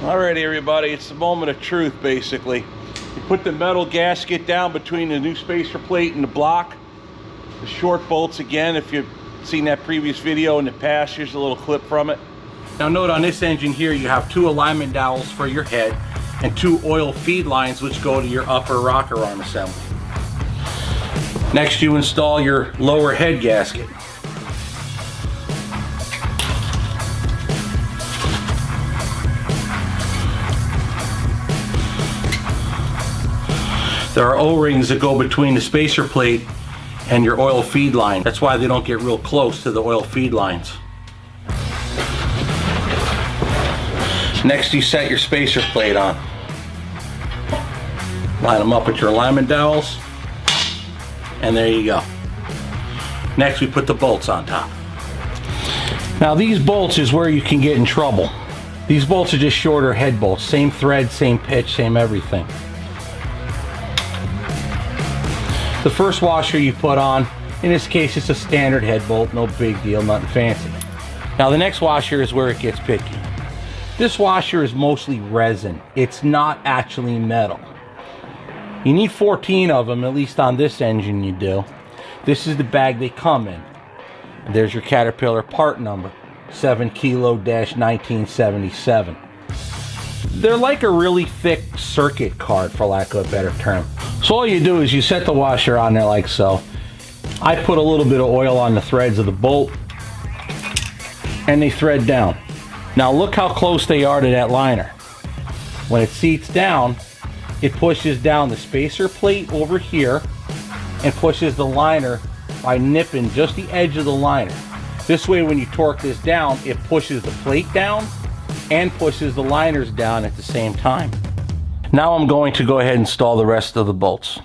Alrighty everybody, it's the moment of truth basically. You put the metal gasket down between the new spacer plate and the block. The short bolts again, if you've seen that previous video in the past, here's a little clip from it. Now note on this engine here, you have 2 alignment dowels for your head and 2 oil feed lines which go to your upper rocker arm assembly. Next you install your lower head gasket. There are O-rings that go between the spacer plate and your oil feed line. That's why they don't get real close to the oil feed lines. Next you set your spacer plate on. Line them up with your alignment dowels, and there you go. Next we put the bolts on top. Now these bolts is where you can get in trouble. These bolts are just shorter head bolts, same thread, same pitch, same everything. The first washer you put on, in this case it's a standard head bolt, no big deal, nothing fancy. Now the next washer is where it gets picky. This washer is mostly resin. It's not actually metal. You need 14 of them, at least on this engine you do. This is the bag they come in. There's your Caterpillar part number, 7 kilo-1977. They're like a really thick circuit card, for lack of a better term. So all you do is you set the washer on there like so. I put a little bit of oil on the threads of the bolt and they thread down. Now look how close they are to that liner. When it seats down, it pushes down the spacer plate over here and pushes the liner by nipping just the edge of the liner. This way when you torque this down, it pushes the plate down and pushes the liners down at the same time. Now I'm going to go ahead and install the rest of the bolts.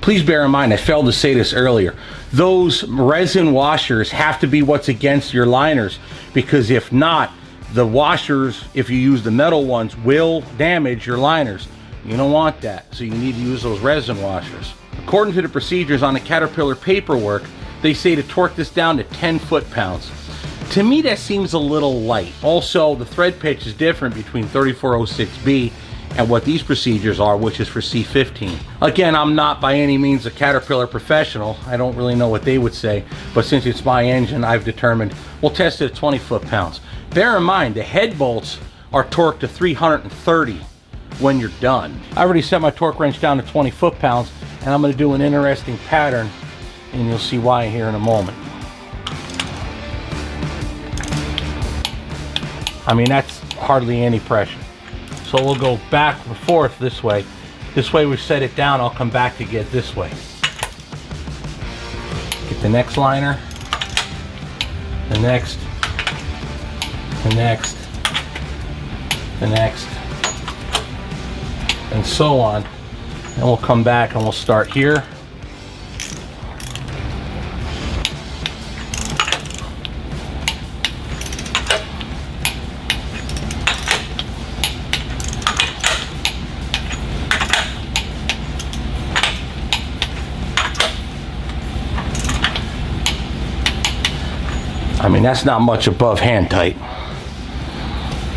Please bear in mind, I failed to say this earlier, those resin washers have to be what's against your liners, because if not, the washers, if you use the metal ones, will damage your liners. You don't want that, so you need to use those resin washers. According to the procedures on the Caterpillar paperwork, they say to torque this down to 10 foot-pounds. To me, that seems a little light. Also, the thread pitch is different between 3406B and what these procedures are, which is for C15. Again, I'm not by any means a Caterpillar professional. I don't really know what they would say, but since it's my engine, I've determined we'll test it at 20 foot-pounds. Bear in mind, the head bolts are torqued to 330 when you're done. I already set my torque wrench down to 20 foot-pounds, and I'm going to do an interesting pattern, and you'll see why here in a moment. I mean, that's hardly any pressure. So we'll go back and forth this way. This way we set it down, I'll come back to get this way. Get the next liner, the next, the next, the next, and so on. And we'll come back and we'll start here. I mean, that's not much above hand tight.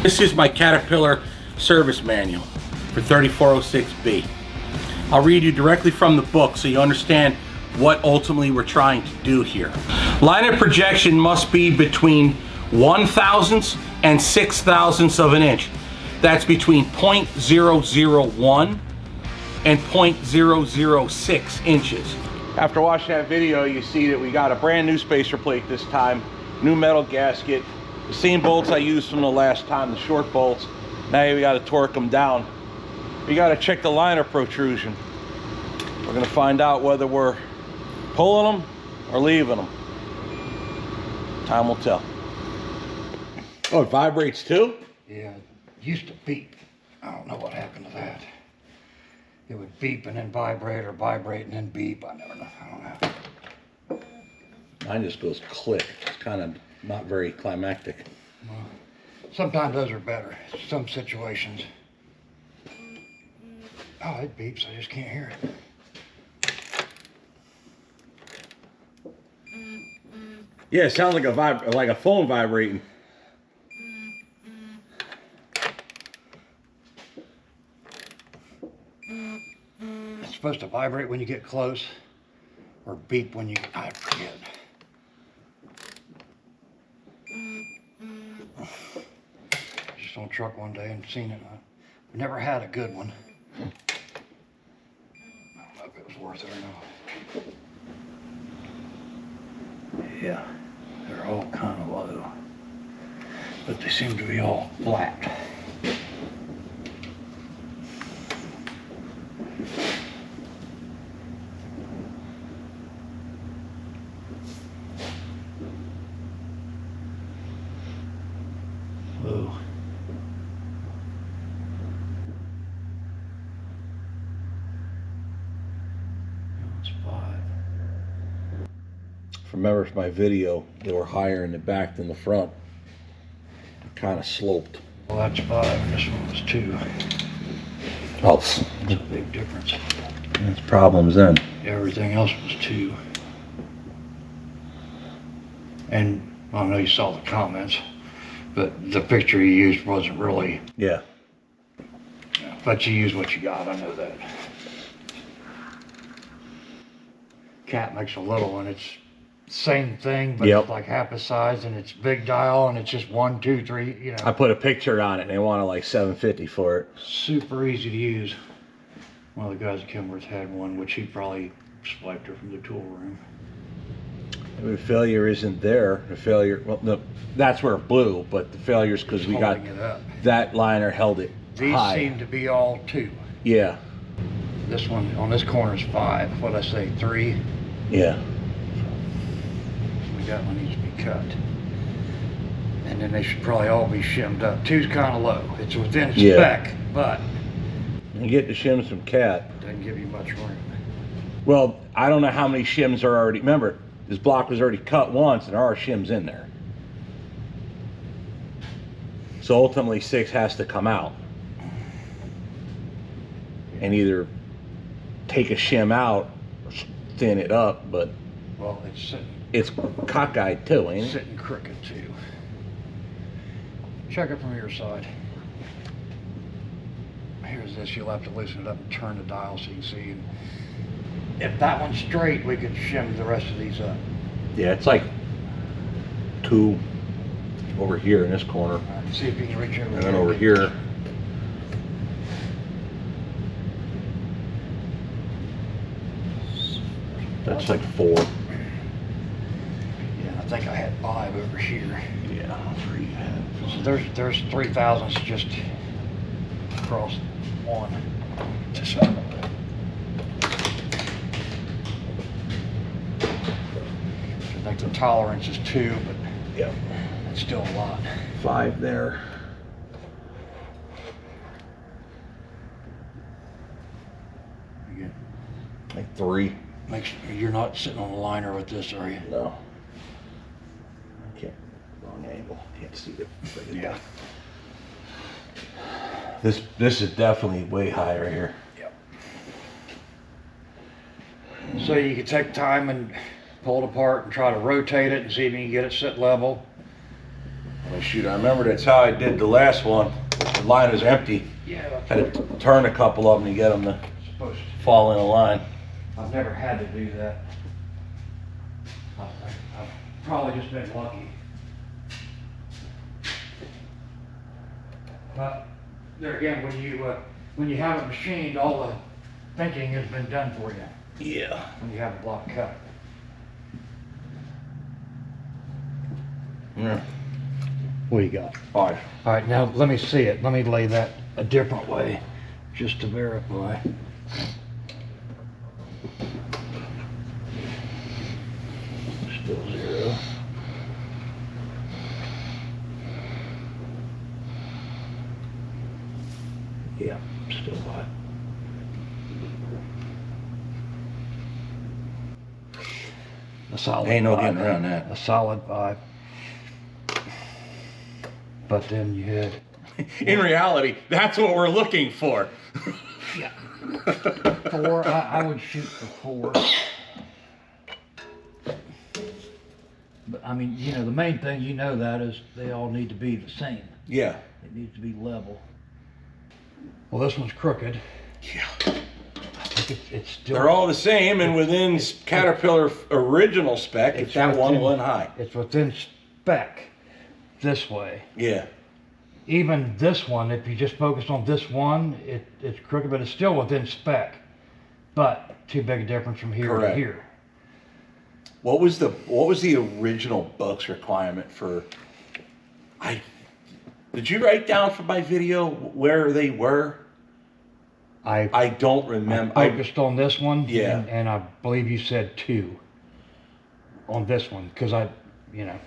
This is my Caterpillar service manual for 3406B. I'll read you directly from the book so you understand what ultimately we're trying to do here. Liner projection must be between 1/1000th and 6/1000th of an inch. That's between 0.001 and 0.006 inches. After watching that video, you see that we got a brand new spacer plate this time. New metal gasket, the same bolts I used from the last time, the short bolts. Now we got to torque them down. We got to check the liner protrusion. We're going to find out whether we're pulling them or leaving them. Time will tell. Oh, it vibrates too? Yeah, it used to beep. I don't know what happened to that. it would beep and then vibrate, or vibrate and then beep. I never know. I don't know. Mine just goes click. It's kind of not very climactic. Well, sometimes those are better. Some situations. Oh, it beeps. I just can't hear it. Yeah, it sounds like a phone vibrating. It's supposed to vibrate when you get close, or beep when you, I forget. Just on a truck one day and seen it. I never had a good one. I don't know if it was worth it or not. Yeah, they're all kind of low, but they seem to be all flat. Whoa. That's 5. Remember from my video, they were higher in the back than the front. Kind of sloped. Well, that's 5, and this one was 2. Oh, That's a big difference. that's problems then. Everything else was 2. And I know you saw the comments, but the picture you used wasn't really. Yeah. But you used what you got, I know that. Cat makes a little one, it's same thing, but Yep. it's like half the size, and it's big dial, and it's just 1, 2, 3, you know. I put a picture on it and they wanted like $750 for it. Super easy to use. One of the guys at Cummins had one, which he probably swiped her from the tool room. The failure isn't there. The failure, well, no, that's where it blew, but the failure is because we got Holding it up. that liner held it These high. seem to be all 2. Yeah, This one on this corner is 5. What'd I say, 3? yeah. That one needs to be cut. And then they should probably all be shimmed up. 2's kind of low. It's within Yeah. spec, but You get the shims from Cat. doesn't give you much room. Well, I don't know how many shims are already, remember, this block was already cut once and there are shims in there. So ultimately 6 has to come out. And either take a shim out or thin it up, but Well, it's cockeyed too, ain't it? sitting crooked too. Check it from your side. Here's this. You'll have to loosen it up and turn the dial so you can see. And if that one's straight, we could shim the rest of these up. Yeah, it's like 2 over here in this corner. All right, see if you can reach over And then over here. That's like 4. Yeah, I think I had 5 over here. Yeah, 3. So there's 3 thousandths just across one. This way. I think the tolerance is 2, but Yep. it's still a lot. 5 there. Again, Like 3. you're not sitting on a liner with this, are you? No. I can't. Wrong angle. Can't see it. Yeah. This is definitely way higher here. Yep. So you can take time and pull it apart and try to rotate it and see if you can get it set level. Well, shoot, I remember that's how I did the last one. The line is empty. Yeah, that's Had to turn a couple of them to get them to supposed to. fall in a line. I've never had to do that. I've probably just been lucky. But there again, when you have it machined, all the thinking has been done for you. Yeah. When you have a block cut. Yeah. What do you got? 5. All right, now let me see it. Let me lay that a different way, just to verify. Still 0. Yeah, still 5. A solid Ain't no 5. getting around that. A solid 5. But then you had... In reality, that's what we're looking for. Yeah. 4, I would shoot for 4. But I mean, you know, the main thing, you know, that is they all need to be the same. Yeah. It needs to be level. Well, this one's crooked. Yeah. I think it's still... They're all the same, and within Caterpillar original spec, it's that one high. It's within spec this way. Yeah. Even this one, if you just focus on this one, it's crooked, but it's still within spec. But too big a difference from here Correct. to here. What was the original Bucks requirement for? Did you write down for my video where they were? I don't remember. I focused on this one. Yeah. And I believe you said 2 on this one, because you know,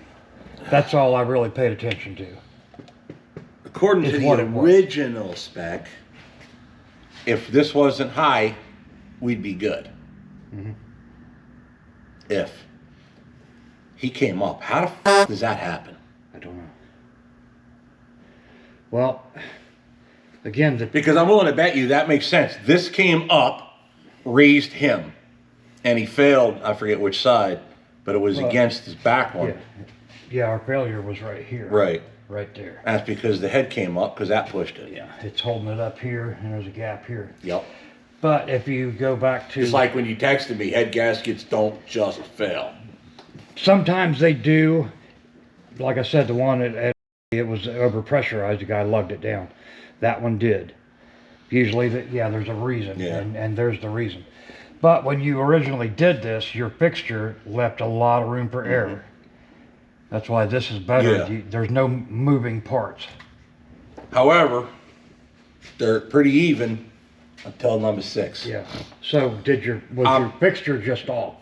that's all I really paid attention to. According to the original spec, if this wasn't high, we'd be good. Mm-hmm. If he came up, how the f does that happen? I don't know. Well, again, because I'm willing to bet you that makes sense. This came up, raised him, and he failed. I forget which side, but it was against his back one. Yeah, our failure was right here. Right. Right there. That's because the head came up, because that pushed it. Yeah, it's holding it up here, and there's a gap here. Yep. But if you go back to... It's like when you texted me, head gaskets don't just fail. Sometimes they do. Like I said, the one it was overpressurized. The guy lugged it down. That one did. Usually, there's a reason, and there's the reason. But when you originally did this, your fixture left a lot of room for error. That's why this is better. Yeah. There's no moving parts. However, they're pretty even until number 6. Yeah. So was your fixture just off?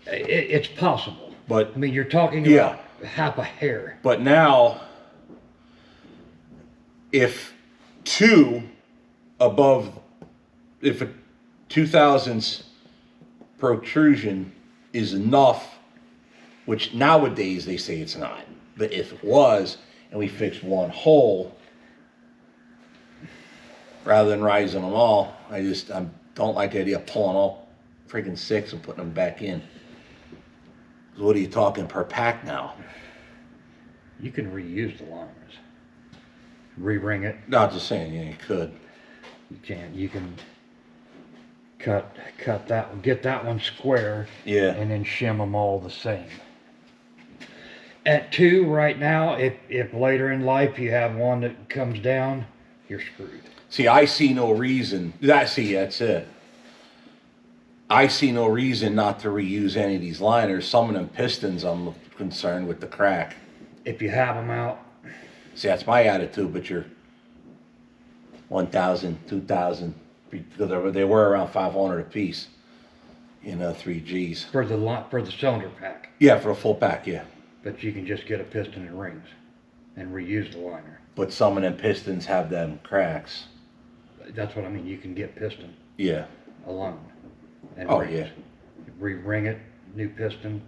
It's possible. But I mean, you're talking about half a hair. But now, if 2 above, if a 2000s protrusion is enough, which nowadays they say it's not, but if it was, and we fixed one hole, rather than rising them all, I don't like the idea of pulling all freaking 6 and putting them back in. What are you talking per pack now? You can reuse the liners. Re-ring it. Not just saying, you could. You can. You can cut that one, get that one square. Yeah. And then shim them all the same. At 2 right now, if later in life you have one that comes down, you're screwed. See, I see no reason. That's it. I see no reason not to reuse any of these liners. Some of them pistons, I'm concerned with the crack. If you have them out. See, that's my attitude, but you're 1,000, 2,000, because they were around 500 a piece, 3 Gs. For the cylinder pack. Yeah, for a full pack, yeah. But you can just get a piston and rings and reuse the liner. But some of them pistons have them cracks. That's what I mean. You can get piston. Yeah. Alone. And oh, rings. yeah. Re-ring it, new piston,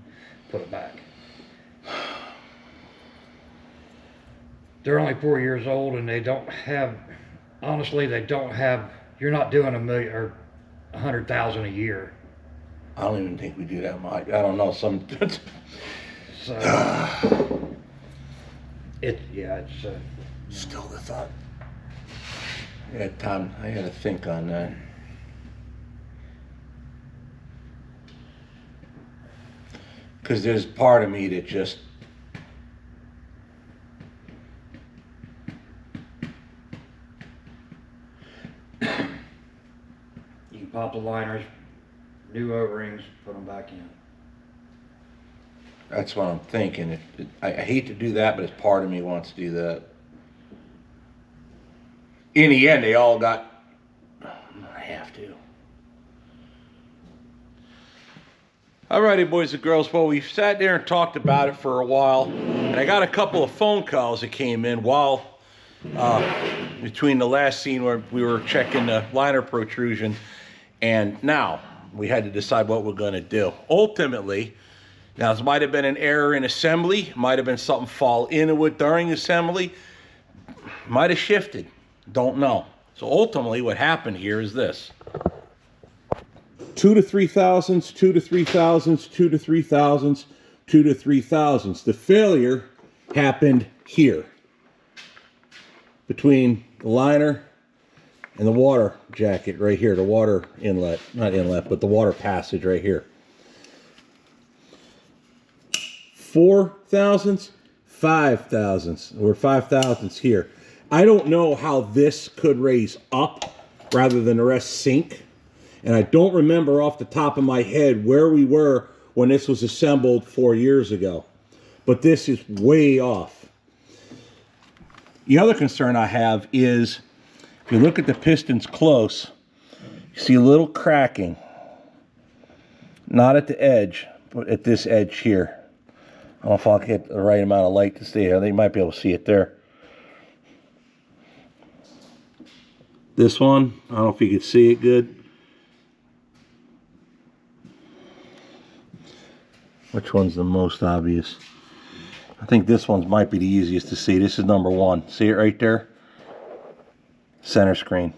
put it back. They're only 4 years old, and they don't have, honestly, you're not doing $1 million or 100,000 a year. I don't even think we do that much. I don't know, so it's still the thought. I had to think on that. Because there's part of me that just, you can pop the liners, new O-rings, put them back in. that's what I'm thinking. I hate to do that, but it's part of me wants to do that. In the end, they all got, I have to. Alrighty, boys and girls, well, we sat there and talked about it for a while, and I got a couple of phone calls that came in while between the last scene where we were checking the liner protrusion and now. we had to decide what we're going to do. Ultimately, now this might have been an error in assembly, might have been something fall into it during assembly, might have shifted, don't know. So ultimately what happened here is this. 2 to 3 thousandths, 2 to 3 thousandths, 2 to 3 thousandths, 2 to 3 thousandths. The failure happened here, between the liner and the water jacket right here, the water inlet, not inlet, but the water passage right here. 4 thousandths, 5 thousandths, or 5 thousandths here. I don't know how this could raise up rather than the rest sink. And I don't remember off the top of my head where we were when this was assembled 4 years ago. But this is way off. The other concern I have is, if you look at the pistons close, you see a little cracking. Not at the edge, but at this edge here. I don't know if I'll get the right amount of light to see here. They might be able to see it there. This one, I don't know if you can see it good. Which one's the most obvious? I think this one might be the easiest to see. This is number 1. See it right there? Center screen.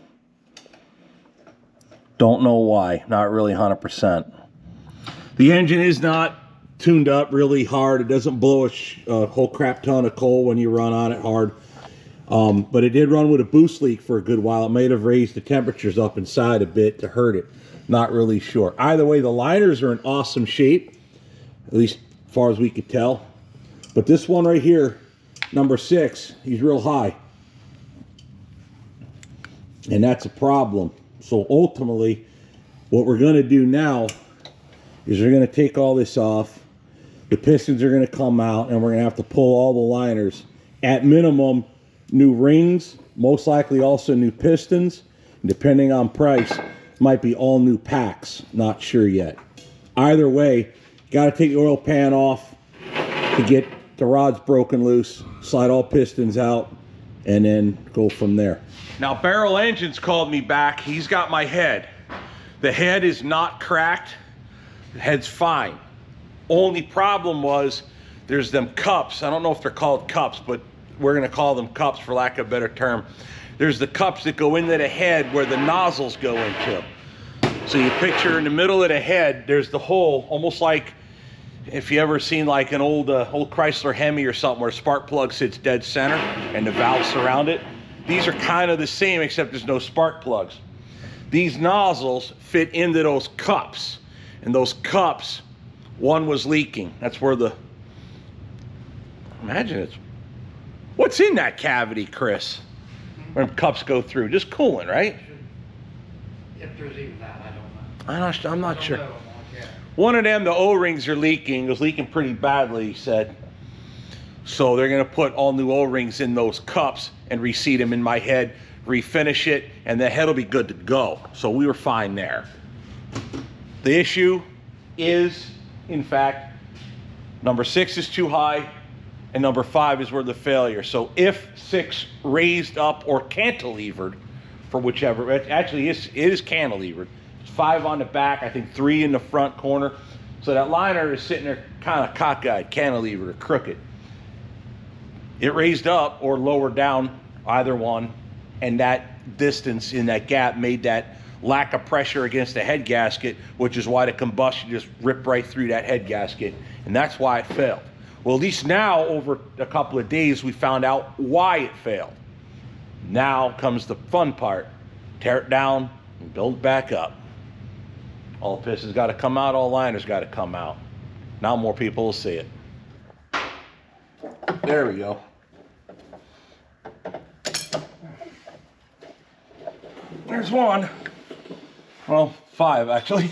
Don't know why. Not really 100%. The engine is not tuned up really hard. It doesn't blow a whole crap ton of coal when you run on it hard. But it did run with a boost leak for a good while. It may have raised the temperatures up inside a bit to hurt it. Not really sure. Either way, the liners are in awesome shape, at least as far as we could tell. But this one right here, number 6, he's real high. And that's a problem. So ultimately, what we're going to do now is we're going to take all this off. The pistons are going to come out, and we're going to have to pull all the liners. At minimum, new rings, most likely also new pistons. Depending on price, might be all new packs. Not sure yet. Either way, got to take the oil pan off to get the rods broken loose, slide all pistons out, and then go from there. Now, Barrel Engines called me back. He's got my head. The head is not cracked. The head's fine. Only problem was there's them cups. I don't know if they're called cups, but we're going to call them cups for lack of a better term. There's the cups that go into the head where the nozzles go into. So you picture in the middle of the head, there's the hole, almost like if you ever seen like an old Chrysler Hemi or something where a spark plug sits dead center and the valves surround it. These are kind of the same, except there's no spark plugs. These nozzles fit into those cups, and those cups, one was leaking. That's where the, imagine it's, what's in that cavity, Chris? When cups go through, just cooling, right? If there's even that, I don't know. I'm not sure. One of them, the O-rings are leaking. It was leaking pretty badly, he said. So they're going to put all new O-rings in those cups and reseat them in my head, refinish it, and the head will be good to go. So we were fine there. The issue is, in fact, number 6 is too high, and number 5 is where the failure. So if 6 raised up or cantilevered, for whichever, actually it is cantilevered. 5 on the back, I think 3 in the front corner. So that liner is sitting there kind of cockeyed, cantilevered, or crooked. It raised up or lowered down, either one, and that distance in that gap made that lack of pressure against the head gasket, which is why the combustion just ripped right through that head gasket, and that's why it failed. Well, at least now, over a couple of days, we found out why it failed. Now comes the fun part. Tear it down and build it back up. All the pistons got to come out, all liners got to come out. Now more people will see it. There we go. There's one. Well, 5 actually.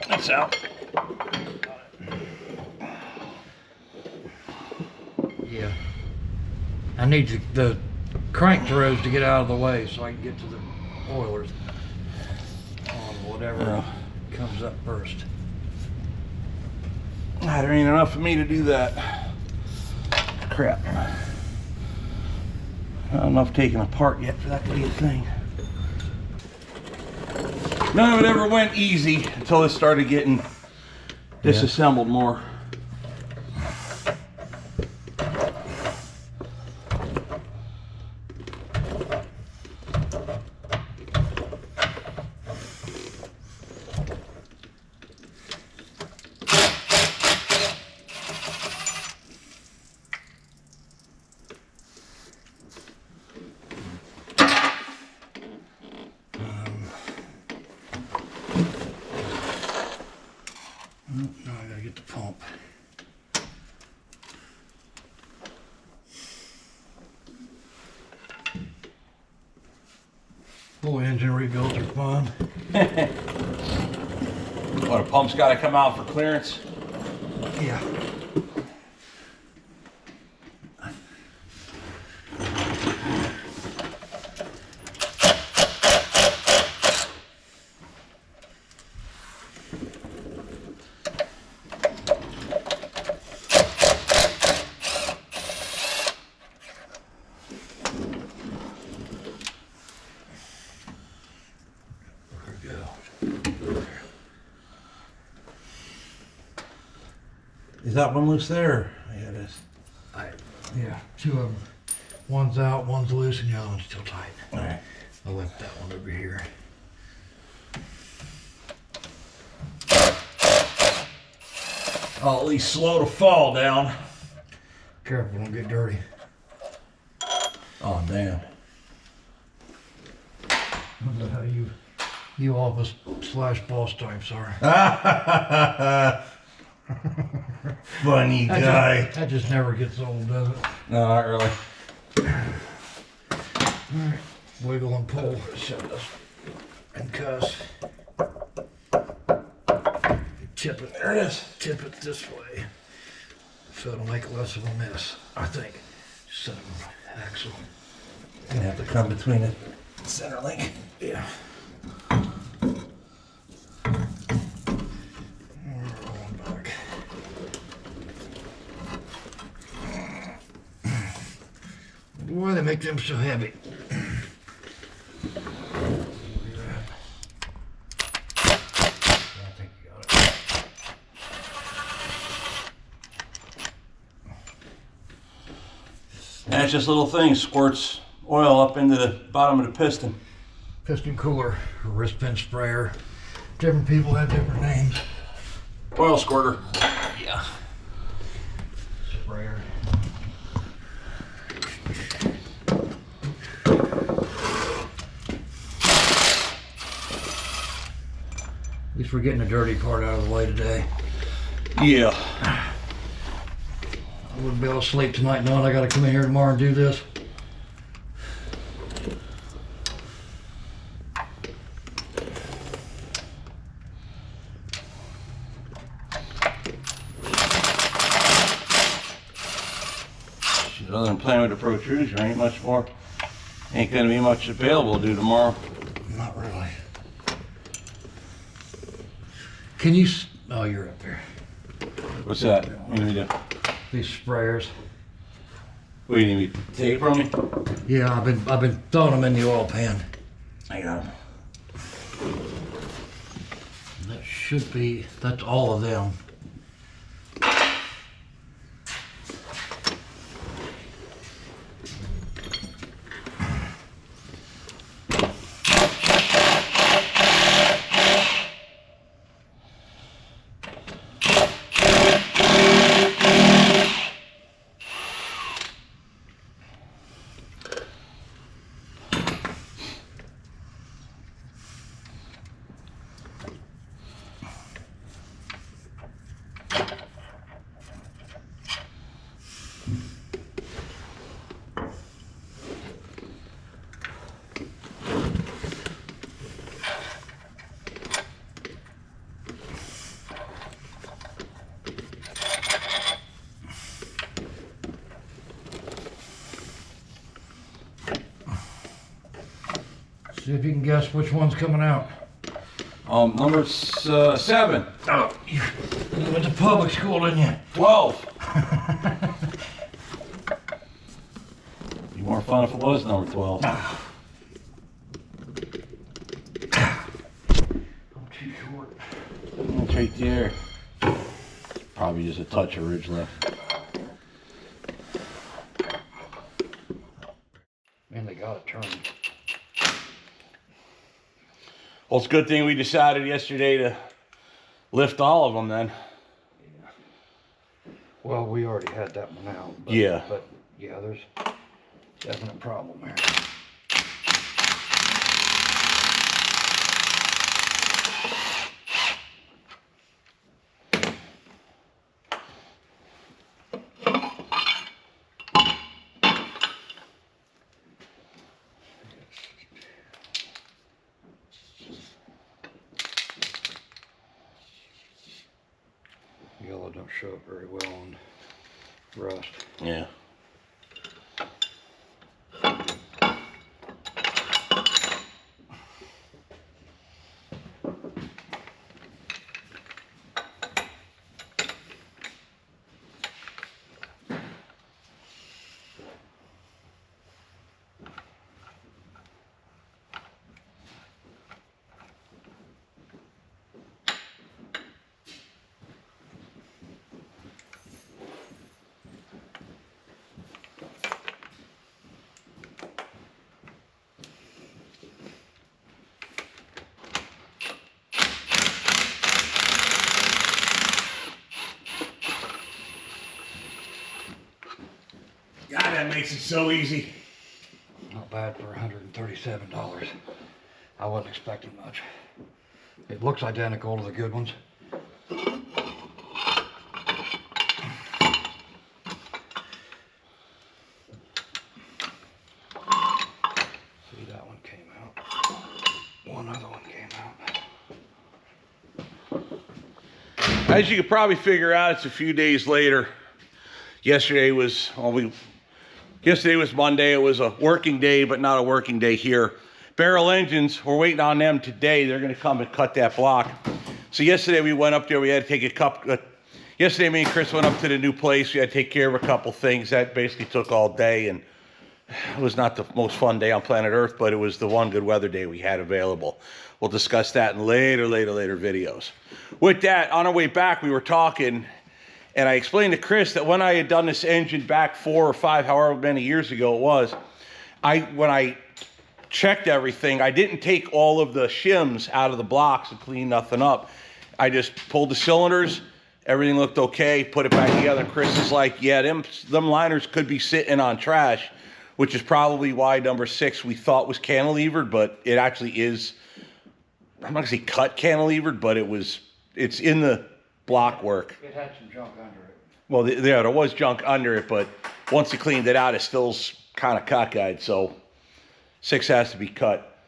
That's out. Yeah. I need the crank throws to get out of the way so I can get to the oilers on whatever comes up first. There ain't enough for me to do that. crap. Not enough taken apart yet for that to be a thing. None of it ever went easy until it started getting disassembled more. Now I gotta get the pump. Full engine rebuilds are fun. What, a pump's got to come out for clearance? Yeah. Is that one loose there? Yeah, it is. Yeah, two of them. One's out, one's loose, and the other one's still tight. All right. I left that one over here. I'll at least slow the fall down. Careful, don't get dirty. Oh, damn. What the hell you office slash boss types are. Funny guy. That just never gets old, does it? No, not really. Alright, wiggle and pull, shut this, and cuss. Tip it, there it is. Tip it this way, so it'll make less of a mess, I think. Set of axle. Gonna have to come between the center link. Yeah. Why they make them so heavy? I think you got it. And it's just little thing, squirts oil up into the bottom of the piston. Piston cooler, wrist pin sprayer. Different people have different names. Oil squirter. Yeah. Sprayer. At least we're getting the dirty part out of the way today. Yeah. I wouldn't be able to sleep tonight knowing I gotta come in here tomorrow and do this. Shit, other than playing with the protrusion, ain't much more. Ain't gonna be much available to do tomorrow. Not really. Can you? Oh, you're up there. What's that? What do you need me to do? These sprayers. What do you need me to take from me? Yeah, I've been throwing them in the oil pan. I got them. That should be. That's all of them. See if you can guess which one's coming out. Number 7. Oh, you went to public school, didn't you? 12. fun if it was number 12. I'm too short. It's right there. Probably just a touch of ridge left. Man, they got it turned. Well, it's a good thing we decided yesterday to lift all of them then. Yeah. Well, we already had that one out. But, Yeah. But yeah, there's definitely a problem there. Yellow don't show up very well on rust. Yeah. God, that makes it so easy. Not bad for $137. I wasn't expecting much. It looks identical to the good ones. See, that one came out. One other one came out. As you could probably figure out, it's a few days later. Yesterday was Monday. It was a working day, but not a working day here. Barrel engines, we're waiting on them today. They're going to come and cut that block. So yesterday we went up there. We had to take a couple. Yesterday me and Chris went up to the new place. We had to take care of a couple things. That basically took all day, and it was not the most fun day on planet Earth, but it was the one good weather day we had available. We'll discuss that in later videos. With that, on our way back, we were talking. And I explained to Chris that when I had done this engine back 4 or 5, however many years ago it was, when I checked everything, I didn't take all of the shims out of the blocks and clean nothing up. I just pulled the cylinders, everything looked okay, put it back together. Chris is like, yeah, them liners could be sitting on trash, which is probably why number 6 we thought was cantilevered, but it actually is, I'm not gonna say cut cantilevered, but it's in the block work. It had some junk under it. Well, yeah, there was junk under it, but once you cleaned it out, it still's kind of cockeyed, so 6 has to be cut.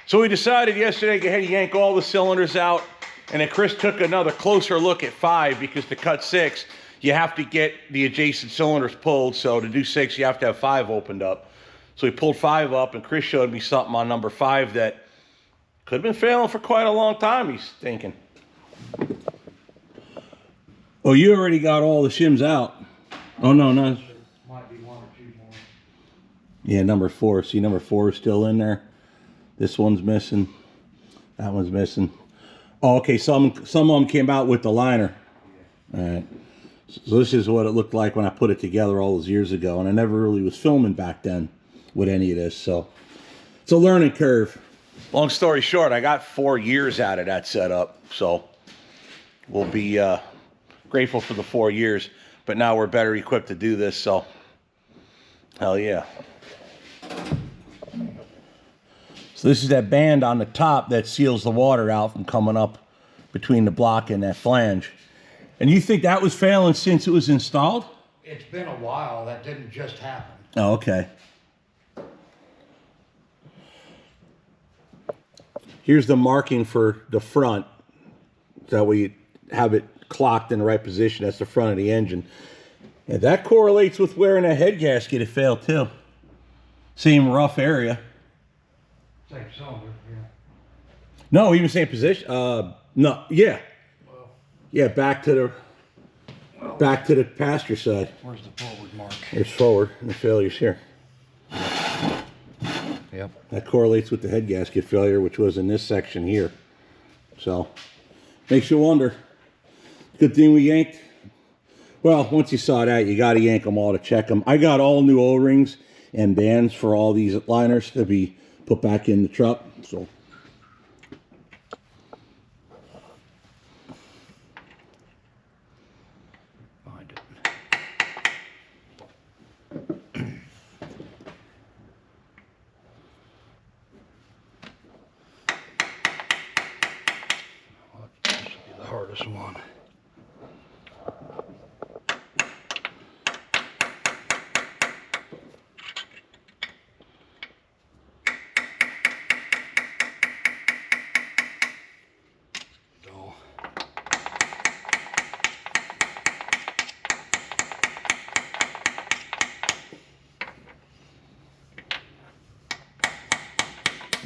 So we decided yesterday to go ahead and yank all the cylinders out, and then Chris took another closer look at 5, because to cut 6, you have to get the adjacent cylinders pulled, so to do 6, you have to have 5 opened up. So we pulled 5 up, and Chris showed me something on number 5 that could have been failing for quite a long time, he's thinking. Oh, you already got all the shims out. Oh, no. Might be 1 or 2 more. Yeah, number 4. See, number 4 is still in there. This one's missing. That one's missing. Oh, okay, some of them came out with the liner. Yeah. All right. So this is what it looked like when I put it together all those years ago. And I never really was filming back then with any of this. So it's a learning curve. Long story short, I got 4 years out of that setup. So we'll be... grateful for the 4 years, but now we're better equipped to do this, so hell yeah. So this is that band on the top that seals the water out from coming up between the block and that flange. And you think that was failing since it was installed? It's been a while. That didn't just happen. Oh, okay. Here's the marking for the front. That way you have it clocked in the right position. That's the front of the engine. And that correlates with where in a head gasket it failed too. Same rough area. Same cylinder, yeah. No, even same position. No, yeah. Well, Yeah, back to the passenger side. Where's the forward mark? Here's forward, and the failure's here. Yep. That correlates with the head gasket failure, which was in this section here. So, makes you wonder. Good thing we yanked. Well, once you saw that, you got to yank them all to check them. I got all new O-rings and bands for all these liners to be put back in the truck. So, Find it. This should be the hardest one.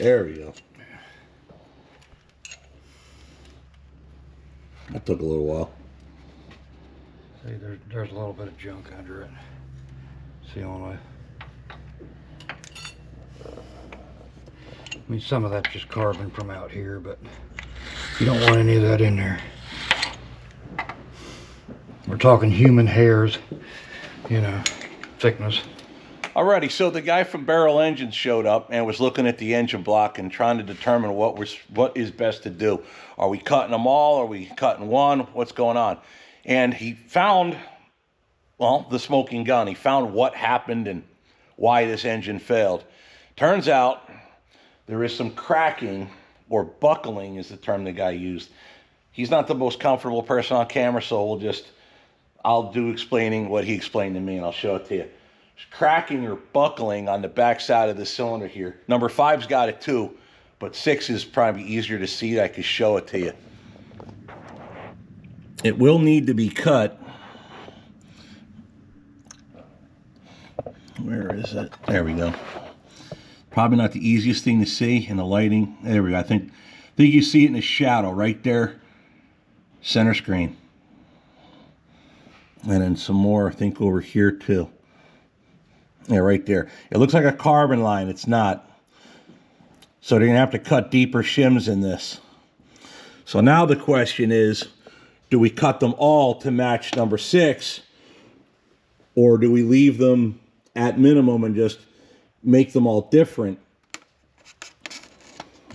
there we go. That took a little while. See, there's a little bit of junk under it. See, only. I mean, some of that's just carbon from out here, but you don't want any of that in there. We're talking human hairs, you know, thickness. Alrighty, so the guy from Barrel Engines showed up and was looking at the engine block and trying to determine what is best to do. Are we cutting them all? Are we cutting one? What's going on? And he found, well, the smoking gun. He found what happened and why this engine failed. Turns out there is some cracking, or buckling is the term the guy used. He's not the most comfortable person on camera, so I'll do explaining what he explained to me, and I'll show it to you. Cracking or buckling on the back side of the cylinder here. Number 5's got it too, but 6 is probably easier to see. I can show it to you. It will need to be cut. Where is it? There we go. Probably not the easiest thing to see in the lighting. There we go. I think you see it in the shadow right there. Center screen. And then some more, I think, over here too. Yeah, right there. It looks like a carbon line. It's not. So they're going to have to cut deeper shims in this. So now the question is, do we cut them all to match number 6? Or do we leave them at minimum and just make them all different?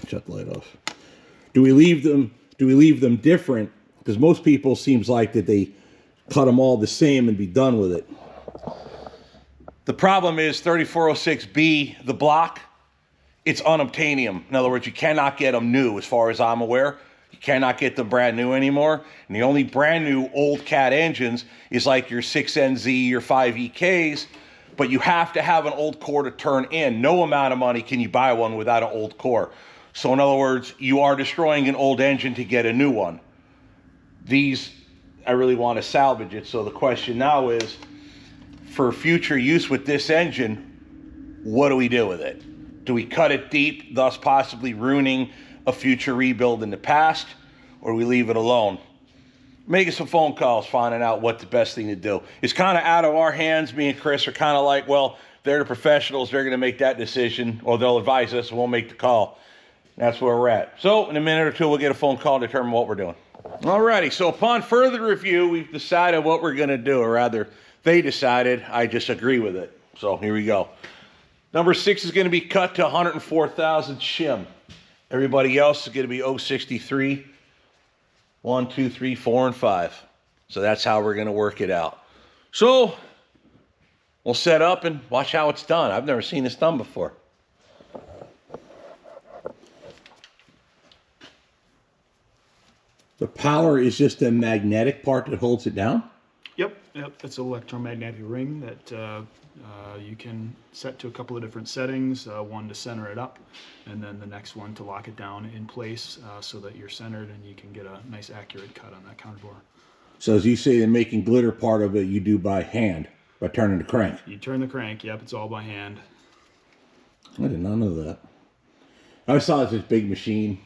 Shut the light off. Do we leave them different? Because most people seems like that they cut them all the same and be done with it. The problem is 3406B, the block, it's unobtainium. In other words, you cannot get them new as far as I'm aware. You cannot get them brand new anymore. And the only brand new old cat engines is like your 6NZ, your 5EKs, but you have to have an old core to turn in. No amount of money can you buy one without an old core. So in other words, you are destroying an old engine to get a new one. These, I really want to salvage it. So the question now is, for future use with this engine, what do we do with it? Do we cut it deep, thus possibly ruining a future rebuild in the past, or do we leave it alone? Making some phone calls, finding out what the best thing to do. It's kind of out of our hands. Me and Chris are kind of like, well, they're the professionals. They're going to make that decision, or they'll advise us and we'll make the call. That's where we're at. So in a minute or two, we'll get a phone call to determine what we're doing. Alrighty, so upon further review, we've decided what we're going to do, or rather, they decided. I just agree with it. So here we go. Number 6 is going to be cut to 104,000 shim. Everybody else is going to be 063, 1, 2, 3, 4, and 5. So that's how we're going to work it out. So we'll set up and watch how it's done. I've never seen this done before. The power is just a magnetic part that holds it down? Yep. It's an electromagnetic ring that you can set to a couple of different settings. One to center it up, and then the next one to lock it down in place so that you're centered and you can get a nice accurate cut on that counterbore. So as you say, the making glitter part of it, you do by hand, by turning the crank. You turn the crank, yep, it's all by hand. I did not know that. I saw it as this big machine.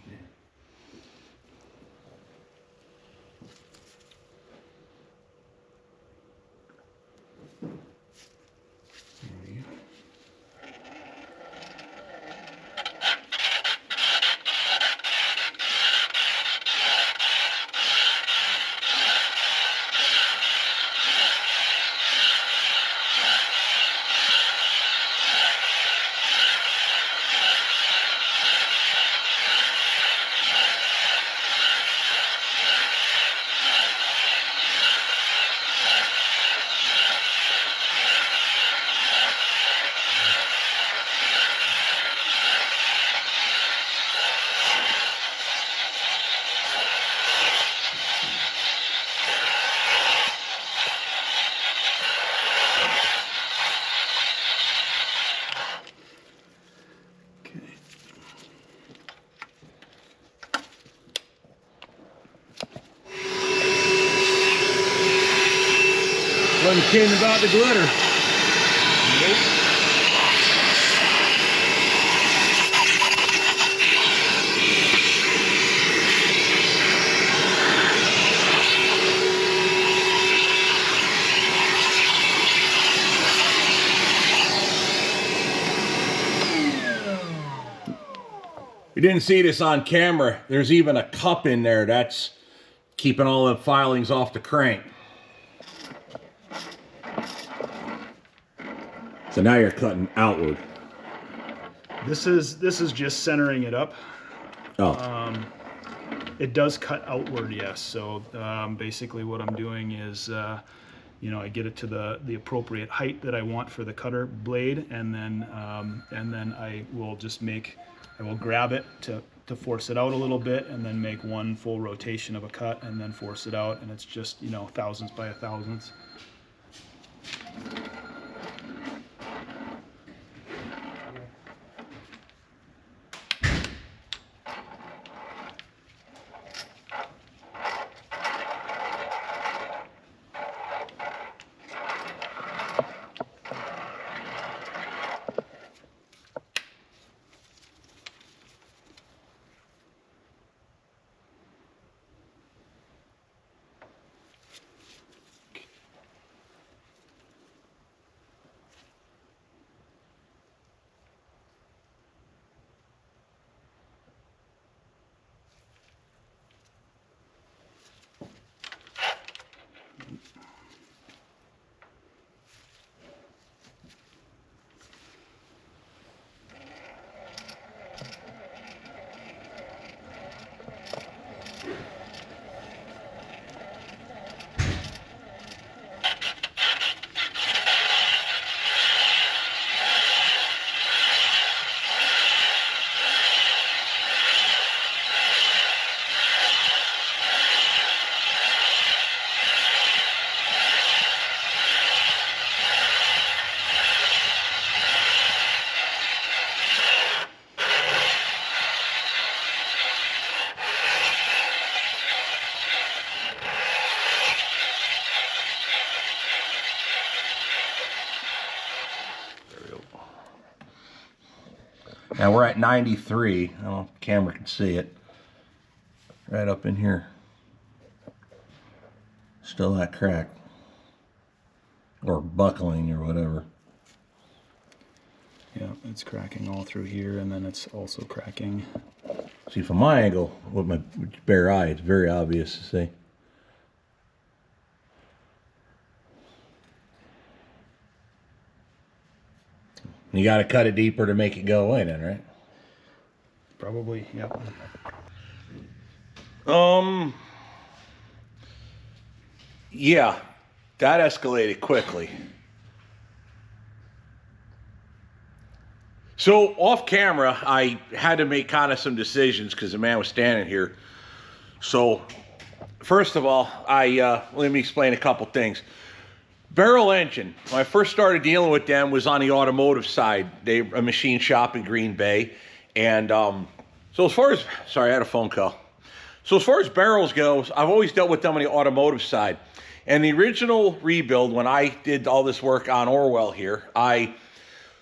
kidding about the glitter. You didn't see this on camera. There's even a cup in there that's keeping all the filings off the crank. So now you're cutting outward. This is just centering it up. Oh. It does cut outward, yes. So basically what I'm doing is, you know, I get it to the appropriate height that I want for the cutter blade, and then I will just I will grab it to force it out a little bit, and then make one full rotation of a cut, and then force it out, and it's just, you know, thousandths by a thousandths. Now we're at 93. I don't know if the camera can see it. Right up in here. Still that crack. Or buckling or whatever. Yeah, it's cracking all through here, and then it's also cracking. See, from my angle, with my bare eye, it's very obvious to see. You got to cut it deeper to make it go away then, right? Probably, yep. Yeah, that escalated quickly. So off camera, I had to make kind of some decisions because the man was standing here. So first of all, let me explain a couple things. Barrel Engine, when I first started dealing with them, was on the automotive side. They a machine shop in Green Bay. And so as far as, sorry, I had a phone call. So as far as barrels goes, I've always dealt with them on the automotive side. And the original rebuild, when I did all this work on Orwell here, I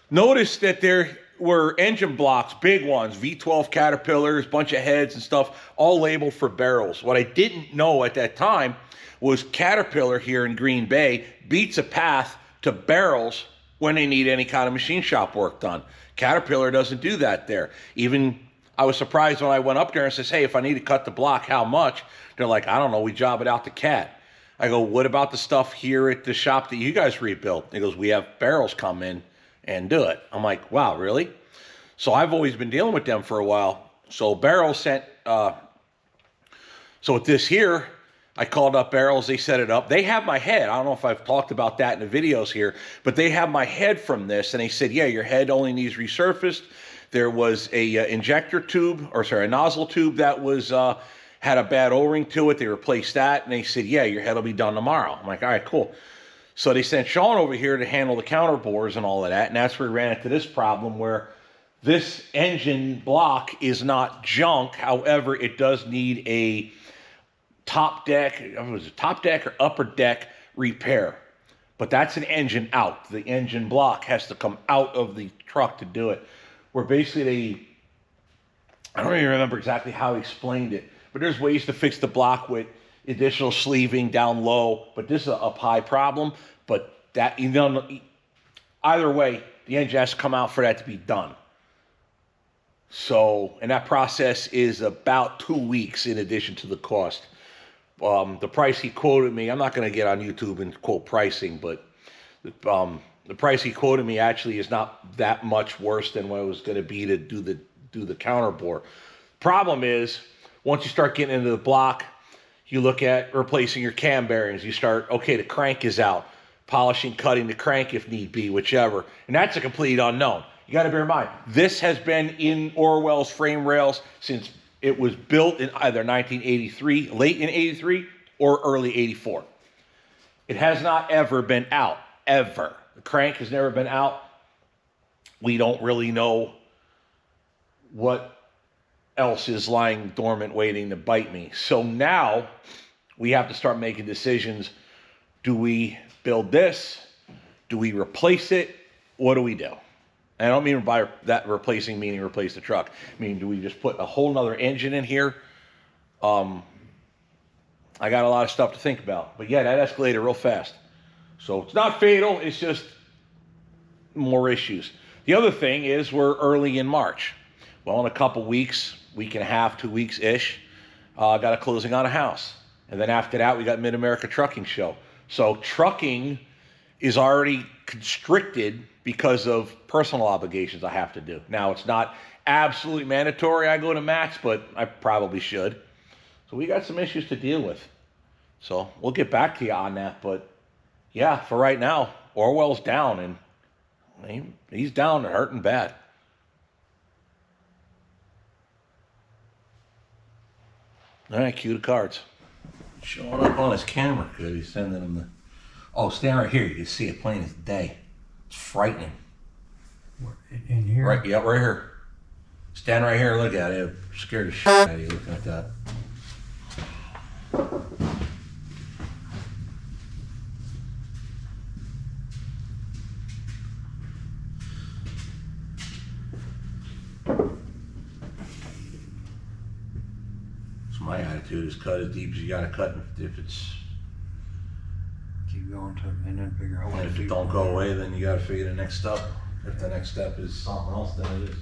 noticed that there were engine blocks, big ones, V12 Caterpillars, bunch of heads and stuff, all labeled for barrels. What I didn't know at that time was Caterpillar here in Green Bay beats a path to barrels when they need any kind of machine shop work done. Caterpillar doesn't do that there. Even I was surprised when I went up there and says, hey, if I need to cut the block, how much? They're like, I don't know, we job it out to Cat. I go, what about the stuff here at the shop that you guys rebuilt? He goes, we have barrels come in and do it. I'm like, wow, really? So I've always been dealing with them for a while. So Barrels sent, so with this here, I called up Barrels, they set it up. They have my head. I don't know if I've talked about that in the videos here, but they have my head from this, and they said, yeah, your head only needs resurfaced. There was a injector tube, or sorry, a nozzle tube that was had a bad O-ring to it. They replaced that, and they said, yeah, your head will be done tomorrow. I'm like, all right, cool. So they sent Sean over here to handle the counterbores and all of that, and that's where we ran into this problem where this engine block is not junk. However, it does need a top deck, was it top deck or upper deck repair. But that's an engine out. The engine block has to come out of the truck to do it. Where basically I don't even remember exactly how he explained it, but there's ways to fix the block with additional sleeving down low, but this is a up high problem. But that, you know, either way, the engine has to come out for that to be done. So, and that process is about 2 weeks in addition to the cost. The price he quoted me, I'm not going to get on YouTube and quote pricing, but the price he quoted me actually is not that much worse than what it was going to be to do the counterbore. Problem is, once you start getting into the block, you look at replacing your cam bearings. You start, okay, the crank is out, polishing, cutting the crank if need be, whichever. And that's a complete unknown. You got to bear in mind, this has been in Orwell's frame rails since it was built in either 1983, late in 83, or early 84. It has not ever been out, ever. The crank has never been out. We don't really know what else is lying dormant waiting to bite me. So now we have to start making decisions. Do we build this? Do we replace it? What do we do? And I don't mean by that replacing meaning replace the truck. I mean, do we just put a whole nother engine in here? I got a lot of stuff to think about. But yeah, that escalated real fast. So it's not fatal, it's just more issues. The other thing is we're early in March. Well, in a couple weeks, week and a half, 2 weeks-ish, got a closing on a house. And then after that, we got Mid-America Trucking Show. So trucking is already constricted because of personal obligations I have to do. Now, it's not absolutely mandatory I go to Mack's, but I probably should. So we got some issues to deal with. So we'll get back to you on that. But yeah, for right now, Orwell's down, and he's down and hurting bad. All right, cue the cards. Showing up on his camera because he's sending them the... Oh, stand right here. You can see it plain as day. It's frightening. In here? Right, yeah, right here. Stand right here and look at it. It scared the shit out of you looking at that. So my attitude is cut as deep as you gotta cut. If it's... Keep going to and then figure out what And if to it do. don't go away, then you gotta figure the next step. If the next step is something else, then it is.